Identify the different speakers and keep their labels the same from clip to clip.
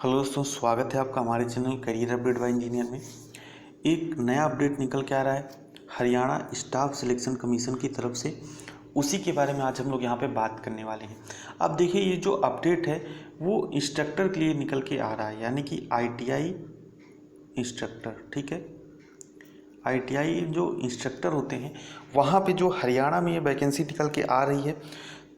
Speaker 1: Hello दोस्तों, स्वागत है आपका हमारे channel career update bye engineer में। एक नया अपडेट निकल के आ रहा है हरियाणा स्टाफ सिलेक्शन कमीशन की तरफ से। उसी के बारे में आज हम लोग यहाँ पे बात करने वाले हैं। अब देखिए, ये जो अपडेट है वो इंस्ट्रक्टर के लिए निकल के आ रहा है, यानी कि आईटीआई इंस्ट्रक्टर। ठीक है, आईटीआई जो इंस्ट्रक्टर होते हैं वहाँ पे जो हरियाणा में ये वैकेंसी निकल के आ रही है।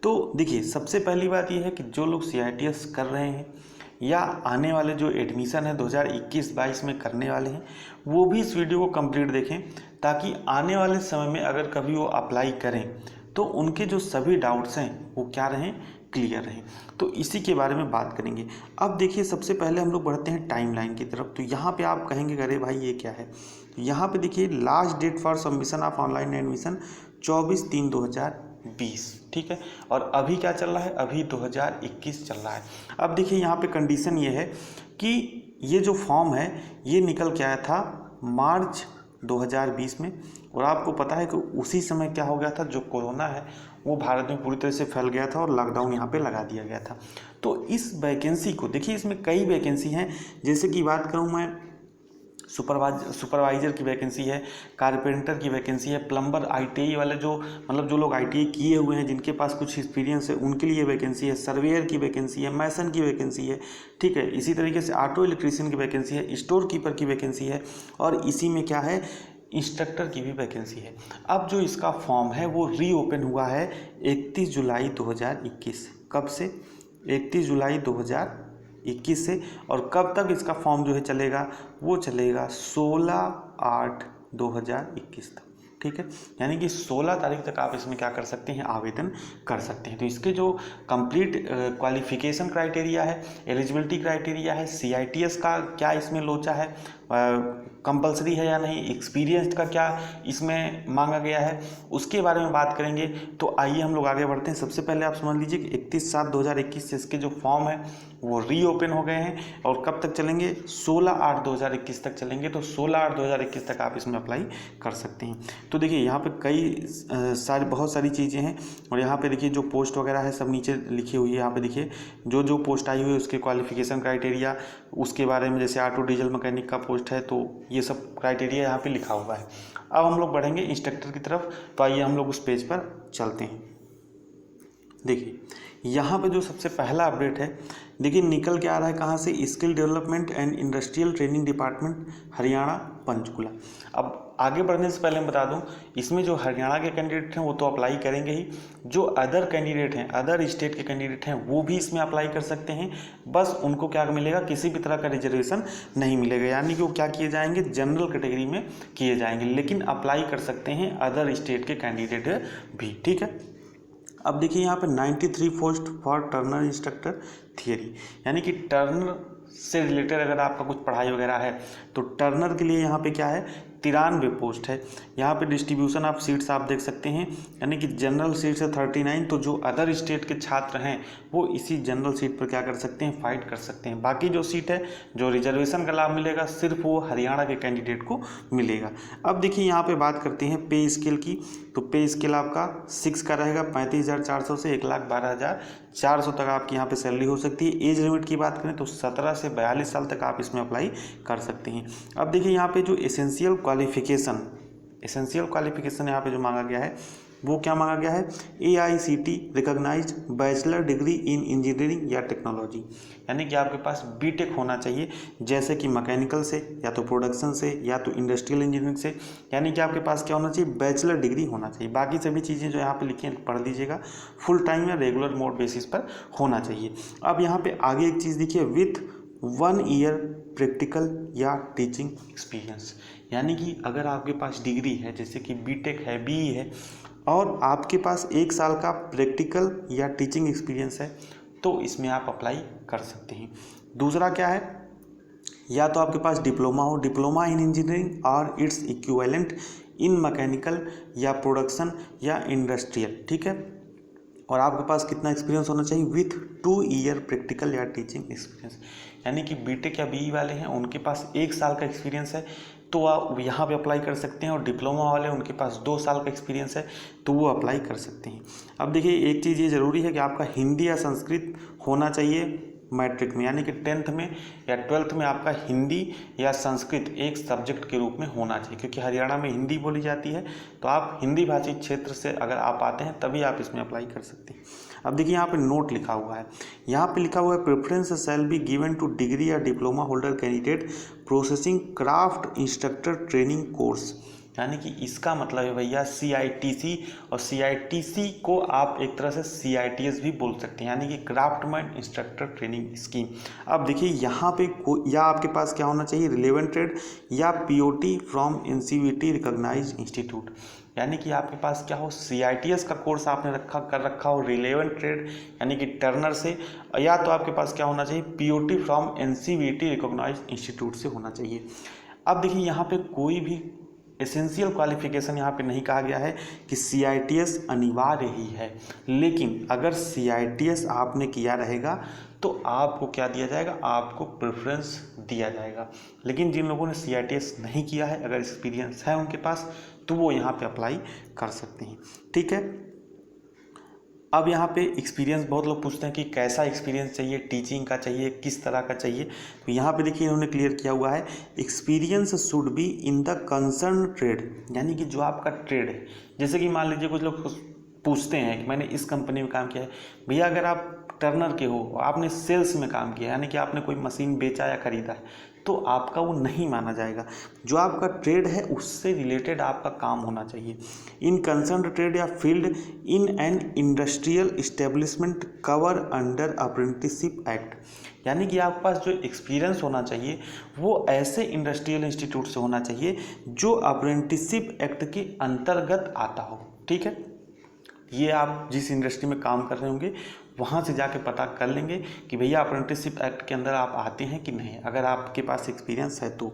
Speaker 1: तो देखिए, सबसे पहली बात ये है कि जो लोग सीआईटीएस कर रहे हैं या आने वाले जो एडमिशन है 2021-22 में करने वाले हैं, वो भी इस वीडियो को कंप्लीट देखें, ताकि आने वाले समय में अगर कभी वो अप्लाई करें तो उनके जो सभी डाउट्स हैं वो क्या रहें, क्लियर रहें। तो इसी के बारे में बात करेंगे। अब देखिए, सबसे पहले हम लोग बढ़ते हैं टाइमलाइन की तरफ। तो यहाँ पे आप कहेंगे अरे भाई ये क्या है। तो यहाँ पे देखिए, last date for submission of online admission 24/3/2020। ठीक है, और अभी क्या चल रहा है, अभी 2021 चल रहा है। अब देखिए, यहाँ पे कंडीशन ये है कि ये जो फॉर्म है ये निकल के आया था मार्च 2020 में, और आपको पता है कि उसी समय क्या हो गया था, जो कोरोना है वो भारत में पूरी तरह से फैल गया था और लॉकडाउन यहाँ पे लगा दिया गया था। तो इस वैकेंसी को देखिए, इसमें कई वैकेंसी हैं। जैसे कि बात करूँ मैं, सुपरवाइजर की वैकेंसी है, कारपेंटर की वैकेंसी है, प्लम्बर, आईटीआई वाले जो लोग आईटीआई किए हुए हैं, जिनके पास कुछ एक्सपीरियंस है, उनके लिए वैकेंसी है, सर्वेयर की वैकेंसी है, मैसन की वैकेंसी है। ठीक है, इसी तरीके से ऑटो इलेक्ट्रीशियन की वैकेंसी है, स्टोर कीपर की वैकेंसी है, और इसी में क्या है, इंस्ट्रक्टर की भी वैकेंसी है। अब जो इसका फॉर्म है वो रीओपन हुआ है 31 जुलाई 2021। कब से? 31 जुलाई 2021 से। और कब तक इसका फॉर्म जो है चलेगा, वो चलेगा 16/8/2021 तक। ठीक है, यानी कि 16 तारीख तक आप इसमें क्या कर सकते हैं, आवेदन कर सकते हैं। तो इसके जो कंप्लीट क्वालिफिकेशन क्राइटेरिया है, एलिजिबिलिटी क्राइटेरिया है, सीआईटीएस का क्या इसमें लोचा है, कंपलसरी है या नहीं, एक्सपीरियंस का क्या इसमें मांगा गया है, उसके बारे में बात करेंगे। तो आइए हम लोग आगे बढ़ते हैं। सबसे पहले आप समझ लीजिए कि 31/7/2021 से इसके जो फॉर्म है वो रीओपन हो गए हैं, और कब तक चलेंगे, 16/8/2021 तक चलेंगे। तो 16/8/2021 तक आप इसमें अप्लाई कर सकते हैं। तो देखिए, यहाँ पे बहुत सारी चीज़ें हैं, और यहाँ पे देखिए जो पोस्ट वगैरह है सब नीचे लिखी हुई है। यहाँ पे देखिए जो जो पोस्ट आई हुई है उसके क्वालिफिकेशन क्राइटेरिया, उसके बारे में, जैसे ऑटो डीजल मैकेनिक का पोस्ट है तो ये सब क्राइटेरिया यहाँ पे लिखा हुआ है। अब हम लोग बढ़ेंगे इंस्ट्रक्टर की तरफ। तो आइए हम लोग उस पेज पर चलते हैं। देखिए, यहाँ पे जो सबसे पहला अपडेट है, देखिए निकल के आ रहा है कहाँ से, skill development and industrial training department, Haryana, Panchkula. अब आगे बढ़ने से पहले मैं बता दूं, इसमें जो हरियाणा के कैंडिडेट हैं वो तो अप्लाई करेंगे ही, जो अदर कैंडिडेट हैं, अदर स्टेट के कैंडिडेट हैं, वो भी इसमें अप्लाई कर सकते हैं। बस उनको क्या मिलेगा, किसी भी तरह का रिजर्वेशन नहीं मिलेगा, यानी कि वो क्या किए जाएंगे, जनरल कैटेगरी में किए जाएंगे, लेकिन अप्लाई कर सकते हैं अदर स्टेट के कैंडिडेट भी। ठीक है, अब देखिए यहाँ पे 93 post for Turner instructor theory, यानी कि टर्नर से रिलेटेड अगर आपका कुछ पढ़ाई वगैरह है तो टर्नर के लिए यहाँ पे क्या है, 93 पोस्ट है। यहाँ पे डिस्ट्रीब्यूशन ऑफ सीट्स आप देख सकते हैं, यानी कि जनरल सीट्स है 39। तो जो अदर स्टेट के छात्र हैं वो इसी जनरल सीट पर क्या कर सकते हैं, फाइट कर सकते हैं। बाकी जो सीट है, जो रिजर्वेशन का लाभ मिलेगा, सिर्फ वो हरियाणा के कैंडिडेट को मिलेगा। अब देखिए, यहाँ पे बात करते हैं पे स्केल की। तो पे स्केल आपका 6 का रहेगा, 35,400 से 1,12,400 तक आपकी यहाँ पे सैलरी हो सकती है। एज लिमिट की बात करें तो 17 से 42 साल तक आप इसमें अप्लाई कर सकते हैं। अब देखिए, यहाँ पे जो एसेंशियल क्वालिफिकेशन यहाँ पे जो मांगा गया है वो क्या मांगा गया है, AICT recognised bachelor degree in engineering या टेक्नोलॉजी, यानी कि आपके पास बीटेक होना चाहिए, जैसे कि मैकेनिकल से, या तो प्रोडक्शन से, या तो इंडस्ट्रियल इंजीनियरिंग से, यानी कि आपके पास क्या होना चाहिए, बैचलर डिग्री होना चाहिए। बाकी सभी चीज़ें जो यहाँ पे लिखी हैं पढ़ लीजिएगा, फुल टाइम या रेगुलर मोड बेसिस पर होना चाहिए। अब यहाँ पे आगे एक चीज़ देखिए, विथ 1 ईयर प्रैक्टिकल या टीचिंग एक्सपीरियंस, यानी कि अगर आपके पास डिग्री है, जैसे कि बीटेक है, BE है, और आपके पास 1 साल का प्रैक्टिकल या टीचिंग एक्सपीरियंस है, तो इसमें आप अप्लाई कर सकते हैं। दूसरा क्या है, या तो आपके पास डिप्लोमा हो, डिप्लोमा इन इंजीनियरिंग और इट्स इक्विवेलेंट इन मैकेनिकल या प्रोडक्शन या इंडस्ट्रियल। ठीक है, और आपके पास कितना एक्सपीरियंस होना चाहिए, विथ 2 ईयर प्रैक्टिकल या टीचिंग एक्सपीरियंस, यानी कि बीटेक या BE वाले हैं उनके पास 1 साल का एक्सपीरियंस है तो आप यहाँ पे अप्लाई कर सकते हैं, और डिप्लोमा वाले उनके पास 2 साल का एक्सपीरियंस है तो वो अप्लाई कर सकते हैं। अब देखिए, एक चीज़ ये ज़रूरी है कि आपका हिंदी या संस्कृत होना चाहिए मैट्रिक में, यानी कि 10th में या 12th में आपका हिंदी या संस्कृत एक सब्जेक्ट के रूप में होना चाहिए, क्योंकि हरियाणा में हिंदी बोली जाती है। तो आप हिंदी भाषी क्षेत्र से अगर आप आते हैं तभी आप इसमें अप्लाई कर सकते हैं। अब देखिए यहाँ पे नोट लिखा हुआ है, यहाँ पे लिखा हुआ है preference shall be given to degree या diploma holder candidate processing craft instructor training course. यानी कि इसका मतलब है भैया CITC, और CITC को आप एक तरह से CITS भी बोल सकते हैं, यानी कि क्राफ्टमैन इंस्ट्रक्टर ट्रेनिंग स्कीम। अब देखिए यहाँ पे या आपके पास क्या होना चाहिए, रिलेवेंट ट्रेड या POT from NCVT recognised institute, यानी कि आपके पास क्या हो, CITS का कोर्स आपने कर रखा हो रिलेवेंट ट्रेड यानी कि टर्नर से, या तो आपके पास क्या होना चाहिए, POT from NCVT recognised institute से होना चाहिए। अब देखिए यहाँ पे कोई भी एसेंशियल क्वालिफिकेशन यहाँ पे नहीं कहा गया है कि CITS अनिवार्य ही है, लेकिन अगर CITS आपने किया रहेगा तो आपको क्या दिया जाएगा, आपको प्रेफरेंस दिया जाएगा। लेकिन जिन लोगों ने CITS नहीं किया है, अगर एक्सपीरियंस है उनके पास, तो वो यहाँ पे अप्लाई कर सकते हैं। ठीक है, अब यहाँ पे एक्सपीरियंस बहुत लोग पूछते हैं कि कैसा एक्सपीरियंस चाहिए, टीचिंग का चाहिए, किस तरह का चाहिए। तो यहाँ पे देखिए इन्होंने क्लियर किया हुआ है, experience should be in the concern trade, यानी कि जो आपका ट्रेड है। जैसे कि मान लीजिए कुछ लोग पूछते हैं कि मैंने इस कंपनी में काम किया है, भैया अगर आप टर्नर के हो, आपने सेल्स में काम किया, यानी कि आपने कोई मशीन बेचा या खरीदा है, तो आपका वो नहीं माना जाएगा। जो आपका ट्रेड है उससे रिलेटेड आपका काम होना चाहिए। इन कंसर्न ट्रेड या field in an industrial establishment cover under apprenticeship act, यानी कि आपके पास जो एक्सपीरियंस होना चाहिए वो ऐसे इंडस्ट्रियल इंस्टीट्यूट से होना चाहिए जो अप्रेंटिसशिप एक्ट के अंतर्गत आता हो। ठीक है, ये आप जिस इंडस्ट्री में काम कर रहे होंगे वहाँ से जाके पता कर लेंगे कि भैया अप्रेंटिसशिप एक्ट के अंदर आप आते हैं कि नहीं, अगर आपके पास एक्सपीरियंस है तो।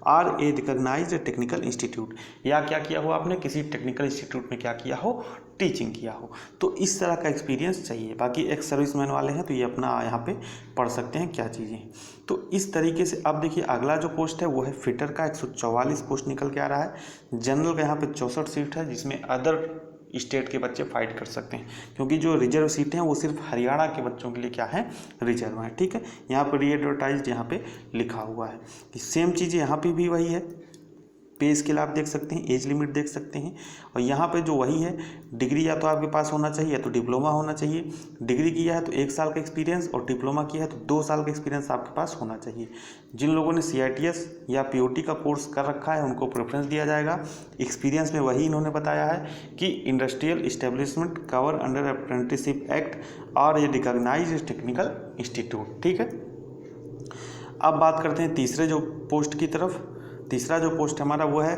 Speaker 1: Or a recognised technical institute, या क्या किया हो आपने, किसी टेक्निकल इंस्टीट्यूट में क्या किया हो, टीचिंग किया हो, तो इस तरह का एक्सपीरियंस चाहिए। बाकी एक्स सर्विसमैन वाले हैं तो ये अपना यहाँ पे पढ़ सकते हैं क्या चीज़ें हैं। तो इस तरीके से अब देखिए अगला जो पोस्ट है वो है फिटर का, 144 पोस्ट निकल के आ रहा है। जनरल का यहाँ पे 64 सीट है, जिसमें अदर स्टेट के बच्चे फाइट कर सकते हैं, क्योंकि जो रिजर्व सीटें हैं वो सिर्फ हरियाणा के बच्चों के लिए क्या है, रिजर्व है। ठीक है, यहाँ पर रीएडवर्टाइज्ड यहाँ पे लिखा हुआ है कि सेम चीज़ यहाँ पे भी वही है, पे स्केल आप देख सकते हैं, एज लिमिट देख सकते हैं, और यहाँ पे जो वही है, डिग्री या तो आपके पास होना चाहिए या तो डिप्लोमा होना चाहिए। डिग्री किया है तो 1 साल का एक्सपीरियंस, और डिप्लोमा किया है तो 2 साल का एक्सपीरियंस आपके पास होना चाहिए। जिन लोगों ने CITS या POT का कोर्स कर रखा है उनको प्रेफरेंस दिया जाएगा। एक्सपीरियंस में वही इन्होंने बताया है कि industrial establishment cover under apprenticeship act और ये रिकॉग्नाइज्ड टेक्निकल इंस्टीट्यूट। ठीक है, अब बात करते हैं तीसरे जो पोस्ट की तरफ। तीसरा जो पोस्ट हमारा वो है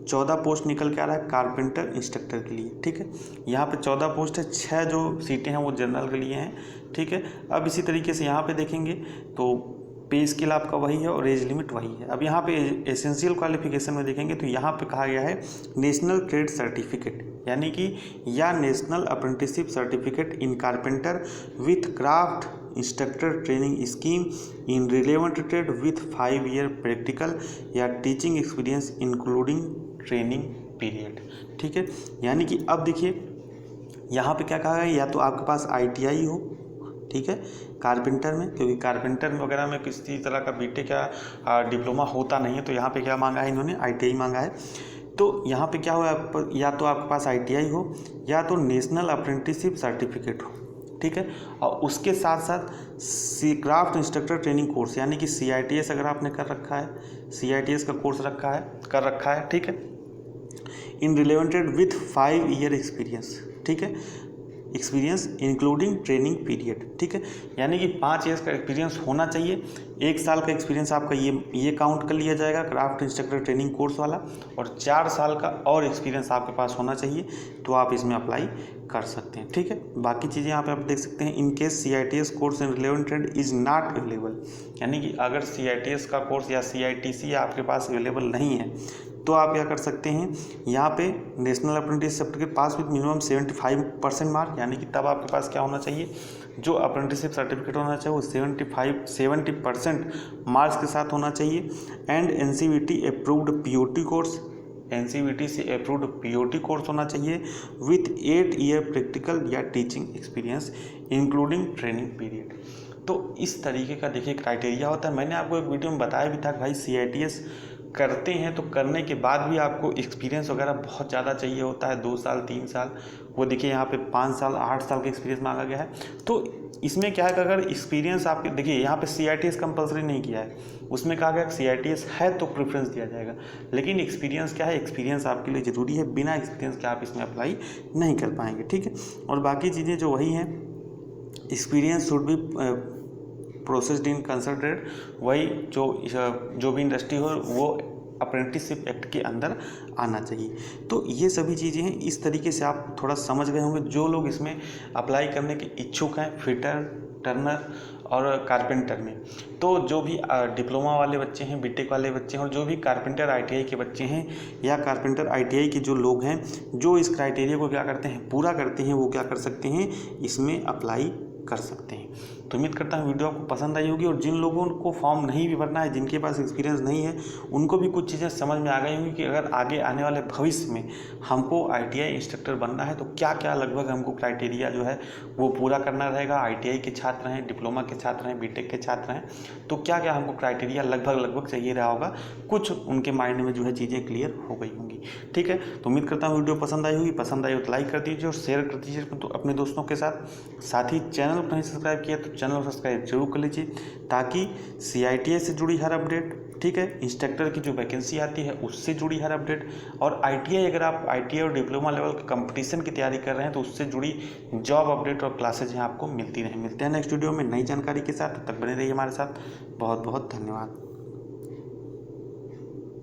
Speaker 1: 14 पोस्ट निकल के आ रहा है कारपेंटर इंस्ट्रक्टर के लिए। ठीक है, यहाँ पे 14 पोस्ट है, 6 जो सीटें हैं वो जनरल के लिए हैं। ठीक है, अब इसी तरीके से यहाँ पे देखेंगे तो पे स्केल आपका वही है और एज लिमिट वही है। अब यहाँ पे एसेंशियल क्वालिफिकेशन में देखेंगे तो यहाँ पे कहा गया है नेशनल ट्रेड सर्टिफिकेट, यानी कि या national apprenticeship certificate in carpenter with craft instructor training scheme in relevant trade with 5 year practical या teaching experience including training period. ठीक है, यानी कि अब देखिए यहाँ पे क्या कहा है, या तो आपके पास ITI हो, ठीक है, कारपेंटर में, क्योंकि कारपेंटर वगैरह में किसी तरह का BTech या डिप्लोमा होता नहीं है, तो यहाँ पे क्या मांगा है इन्होंने, ITI मांगा है। तो यहाँ पे क्या हुआ, या तो आपके पास ITI हो या तो नेशनल अप्रेंटिसशिप सर्टिफिकेट हो। ठीक है, और उसके साथ साथ क्राफ्ट इंस्ट्रक्टर ट्रेनिंग कोर्स, यानी कि CITS अगर आपने कर रखा है, CITS का कोर्स कर रखा है। ठीक है, इन रिलेवेंटेड विथ 5 ईयर एक्सपीरियंस। ठीक है, एक्सपीरियंस इंक्लूडिंग ट्रेनिंग पीरियड। ठीक है, यानी कि 5 ईयर्स का एक्सपीरियंस होना चाहिए। 1 साल का एक्सपीरियंस आपका ये काउंट कर लिया जाएगा क्राफ्ट इंस्ट्रक्टर ट्रेनिंग कोर्स वाला, और 4 साल का और एक्सपीरियंस आपके पास होना चाहिए, तो आप इसमें अप्लाई कर सकते हैं। ठीक है, बाकी चीज़ें यहाँ पे आप देख सकते हैं। In case CITS course in relevant trade is not available, यानी कि अगर CITS का कोर्स या CITC आपके पास अवेलेबल नहीं है तो आप क्या कर सकते हैं, यहाँ पे national apprentice certificate pass with minimum 75% mark, यानी कि तब आपके पास क्या होना चाहिए, जो अप्रेंटिसशिप सर्टिफिकेट होना चाहिए वो 70% मार्क्स के साथ होना चाहिए। And NCVT approved POT course, NCVT से अप्रूव्ड POT कोर्स होना चाहिए विथ 8 ईयर प्रैक्टिकल या teaching experience including training period. तो इस तरीके का देखिए क्राइटेरिया होता है। मैंने आपको एक वीडियो में बताया भी था कि भाई CITS करते हैं तो करने के बाद भी आपको एक्सपीरियंस वगैरह बहुत ज़्यादा चाहिए होता है, 2 साल 3 साल। वो देखिए यहाँ पे 5 साल 8 साल का एक्सपीरियंस मांगा गया है। तो इसमें क्या है कि अगर एक्सपीरियंस आपके देखिए यहाँ पे CITS कंपलसरी नहीं किया है, उसमें कहा गया CITS है तो प्रेफरेंस दिया जाएगा, लेकिन एक्सपीरियंस क्या है, एक्सपीरियंस आपके लिए ज़रूरी है, बिना एक्सपीरियंस के आप इसमें अप्लाई नहीं कर पाएंगे। ठीक है, और बाकी चीज़ें जो वही हैं, experience should be processed in consulted, वही जो भी इंडस्ट्री हो वो अप्रेंटिसशिप एक्ट के अंदर आना चाहिए। तो ये सभी चीज़ें हैं, इस तरीके से आप थोड़ा समझ गए होंगे। जो लोग इसमें अप्लाई करने के इच्छुक हैं, फिटर, टर्नर और कारपेंटर में, तो जो भी डिप्लोमा वाले बच्चे हैं, बीटेक वाले बच्चे हैं, और जो भी कारपेंटर ITI के बच्चे हैं या कारपेंटर ITI के जो लोग हैं जो इस क्राइटेरिया को क्या करते हैं, पूरा करते हैं, वो क्या कर सकते हैं, इसमें अप्लाई कर सकते हैं। तो उम्मीद करता हूँ वीडियो आपको पसंद आई होगी, और जिन लोगों को फॉर्म नहीं भी भरना है, जिनके पास एक्सपीरियंस नहीं है, उनको भी कुछ चीज़ें समझ में आ गई होंगी कि अगर आगे आने वाले भविष्य में हमको ITI इंस्ट्रक्टर बनना है तो क्या क्या लगभग हमको क्राइटेरिया जो है वो पूरा करना रहेगा। ITI के छात्र हैं, डिप्लोमा के छात्र हैं, बीटेक के छात्र हैं, तो क्या क्या हमको क्राइटेरिया लगभग चाहिए रहा होगा, कुछ उनके माइंड में जो है चीज़ें क्लियर हो गई होंगी। ठीक है, तो उम्मीद करता हूँ वीडियो पसंद आई होगी। पसंद आई हो तो लाइक कर दीजिए और शेयर कर दीजिए तो अपने दोस्तों के साथ ही चैनल को नहीं सब्सक्राइब किया तो चैनल को सब्सक्राइब जरूर कर लीजिए, ताकि CITS से जुड़ी हर अपडेट, ठीक है, इंस्ट्रक्टर की जो वैकेंसी आती है उससे जुड़ी हर अपडेट, और ITI अगर आप ITI और डिप्लोमा लेवल के कंपटीशन की तैयारी कर रहे हैं तो उससे जुड़ी जॉब अपडेट और क्लासेज हैं आपको मिलती रहें। मिलते हैं नेक्स्ट वीडियो में नई जानकारी के साथ, तब तक बने रहिए हमारे साथ। बहुत बहुत धन्यवाद।